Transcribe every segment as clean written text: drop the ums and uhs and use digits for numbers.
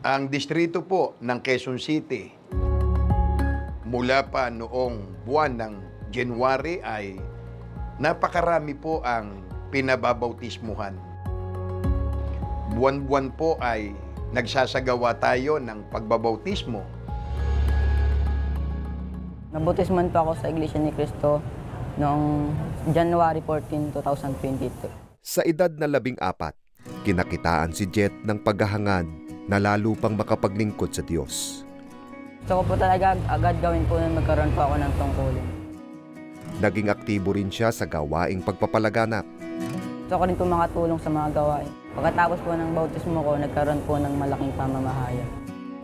Ang distrito po ng Quezon City, mula pa noong buwan ng January ay napakarami po ang pinababautismuhan. Buwan-buwan po ay nagsasagawa tayo ng pagbabautismo. Nabautisman po ako sa Iglesia ni Cristo noong January 14, 2022. Sa edad na 14, kinakitaan si Jet ng paghahangad na lalo pang makapaglingkod sa Diyos. Gusto ko po talaga agad gawin po na magkaroon po ako ng tungkulin. Naging aktibo rin siya sa gawaing pagpapalaganap. Gusto ko rin po makatulong sa mga gawain. Pagkatapos po ng bautismo ko, nagkaroon po ng malaking pamamahaya.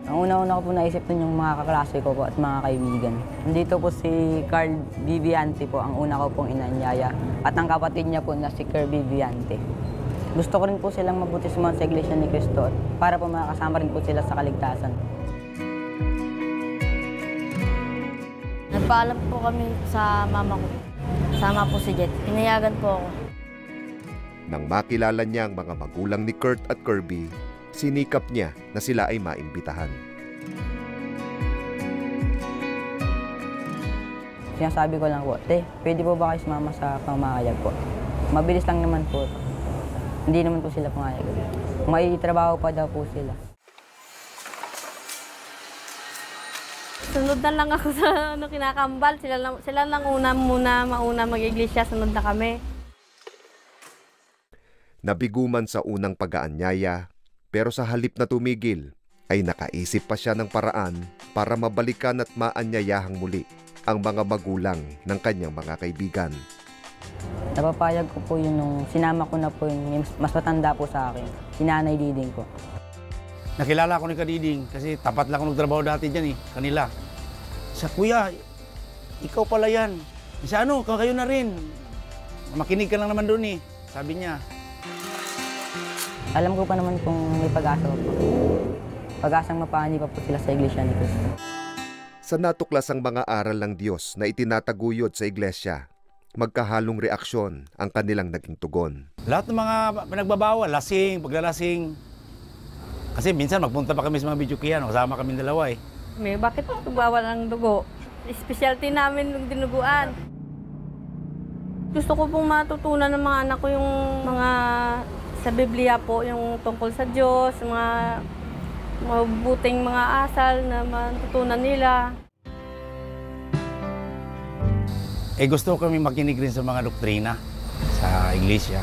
Ang una-una ko po naisip nun yung mga kaklase ko po at mga kaibigan. Nandito po si Carl Viviante po, ang una ko pong inanyaya. At ang kapatid niya po na si Kerr Viviante. Gusto ko rin po silang mabautismuhan sa Iglesia ni Cristo para po makasama rin po sila sa kaligtasan. Nagpaalam po kami sa mama ko. Sama po si Jet. Pinayagan po ako. Nang makilala niya ang mga magulang ni Kurt at Kirby, sinikap niya na sila ay maimbitahan. Sinasabi ko lang po, "Te, pwede po ba kayo sumama sa pamayag po? Mabilis lang naman po. Hindi naman po sila pumayag. May trabaho pa daw po sila." Sunod na lang ako sa kinakambal. Sila lang mauna mag-iglesia, sunod na kami. Nabiguman sa unang pag-aanyaya, pero sa halip na tumigil, ay nakaisip pa siya ng paraan para mabalikan at maanyayahang muli ang mga magulang ng kanyang mga kaibigan. Napapayag ko po yun nung sinama ko na po yung mas matanda po sa akin, si Nanay Diding po. Nakilala ko ni Kadiding kasi tapat lang ako nagtrabaho dati dyan kanila. Sa kuya, ikaw pala yan. Sa ano, kayo na rin. Makinig ka lang naman doon sabi niya. Alam ko pa naman kung may pag-asa pa po. Pag-asang mapani pa po sila sa Iglesia ni Cristo. Sa natuklasang mga aral ng Diyos na itinataguyod sa iglesia, magkahalong reaksyon ang kanilang naging tugon. Lahat ng mga pinagbabawal, lasing, paglalasing. Kasi minsan magpunta pa kami sa mga bidyukiyan, kasama kami dalawa Bakit bawal ang dugo? Specialty namin ng dinuguan. Gusto ko pong matutunan ng mga anak ko yung mga sa Biblia po, yung tungkol sa Diyos, mga mabuting mga asal na matutunan nila. Gusto ko kami makinig rin sa mga doktrina sa iglesia.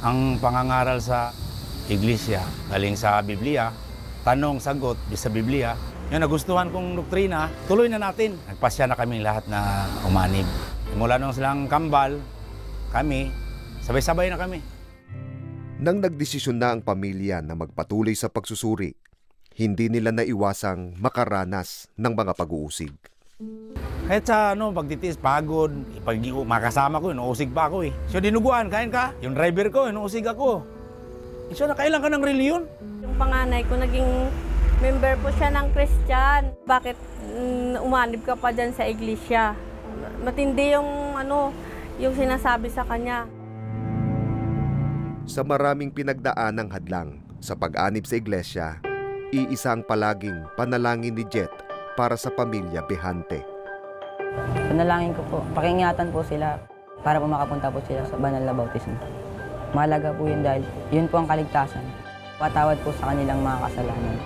Ang pangangaral sa iglesia, galing sa Biblia, tanong, sagot, sa Biblia. Yung nagustuhan kong doktrina, tuloy na natin. Nagpasya na kami lahat na umanib. Mula nung silang kambal, kami, sabay-sabay na kami. Nang nagdesisyon na ang pamilya na magpatuloy sa pagsusuri, hindi nila naiwasang makaranas ng mga pag-uusig. Kahit sa pagtitiis, pagod, makasama ko, inuusig pa ako So dinuguan, kain ka? Yung driver ko, inuusig ako. So nakailan ka ng reliyon? Yung panganay ko, naging member po siya ng Christian. Bakit umanib ka pa dyan sa iglesia? Matindi yung sinasabi sa kanya. Sa maraming pinagdaanang hadlang sa pag-anib sa iglesia, iisang palaging panalangin ni Jet para sa pamilya Behante. Panalangin ko po, pakingatan po sila para po makapunta po sila sa banal na bautismo. Mahalaga po yun dahil yun po ang kaligtasan. Patawad po sa kanilang mga kasalanan.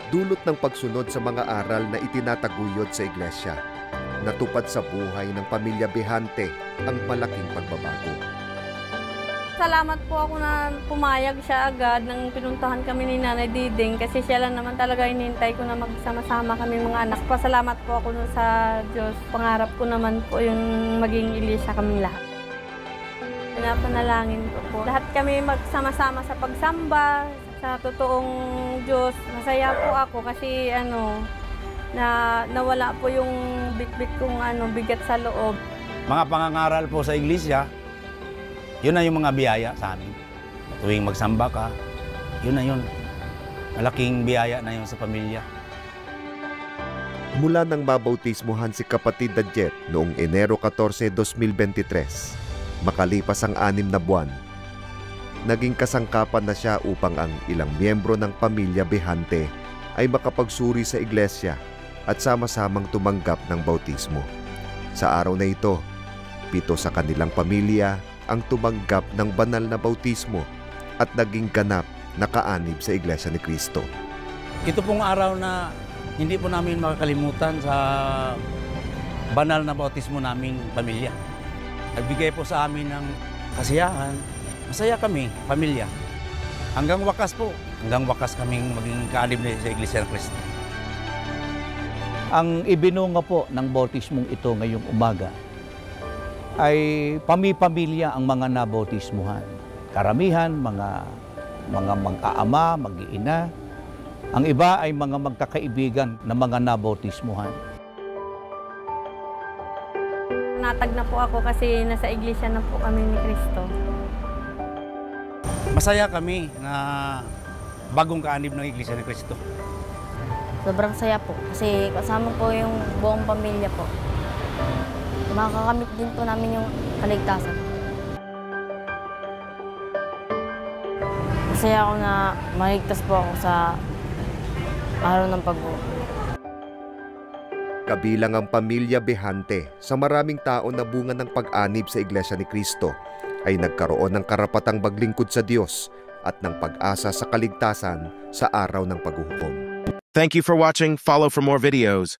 Dulot ng pagsunod sa mga aral na itinataguyod sa iglesia, natupad sa buhay ng pamilya Behante ang malaking pagbabago. Salamat po ako na pumayag siya agad nang pinuntahan kami ni Nanay Diding kasi siya lang naman talaga hinihintay ko na magsama-sama kami mga anak. Pasalamat po ako sa Diyos. Pangarap ko naman po yung maging iglesia kami lahat. Pinapanalangin ko po. Lahat kami magsama-sama sa pagsamba, sa totoong Diyos. Masaya po ako kasi na nawala po yung bit-bit kong bigat sa loob. Mga pangangaral po sa iglesia, yun na yung mga biyaya sa amin. Tuwing magsamba ka, yun na yun. Malaking biyaya na yun sa pamilya. Mula nang mabautismuhan si kapatid na Jet noong Enero 14, 2023, makalipas ang 6 na buwan, naging kasangkapan na siya upang ang ilang miyembro ng pamilya Behante ay makapagsuri sa iglesia at sama-samang tumanggap ng bautismo. Sa araw na ito, 7 sa kanilang pamilya ang tumanggap ng banal na bautismo at naging ganap na kaanib sa Iglesia ni Cristo. Ito pong araw na hindi po namin makakalimutan sa banal na bautismo naming pamilya. Nagbigay po sa amin ng kasiyahan. Masaya kami, pamilya. Hanggang wakas kaming maging kaanib sa Iglesia ni Cristo. Ang ibinunga po ng bautismong ito ngayong umaga ay pamilya ang mga nabautismuhan. Karamihan, mga mag-aama, mag-iina. Ang iba ay mga magkakaibigan na mga nabautismuhan. Natag na po ako kasi nasa iglesia na po kami ni Cristo. Masaya kami na bagong kaanib ng Iglesia ni Cristo. Sobrang saya po kasi kasama po yung buong pamilya po. Makakamit din po namin yung kaligtasan. Masaya ako na maligtas po ako sa araw ng pagbuo. Kabilang ang pamilya Behante sa maraming tao na bunga ng pag-anib sa Iglesia ni Cristo ay nagkaroon ng karapatang maglingkod sa Diyos at ng pag-asa sa kaligtasan sa araw ng paghuhukom. Thank you for watching. Follow for more videos.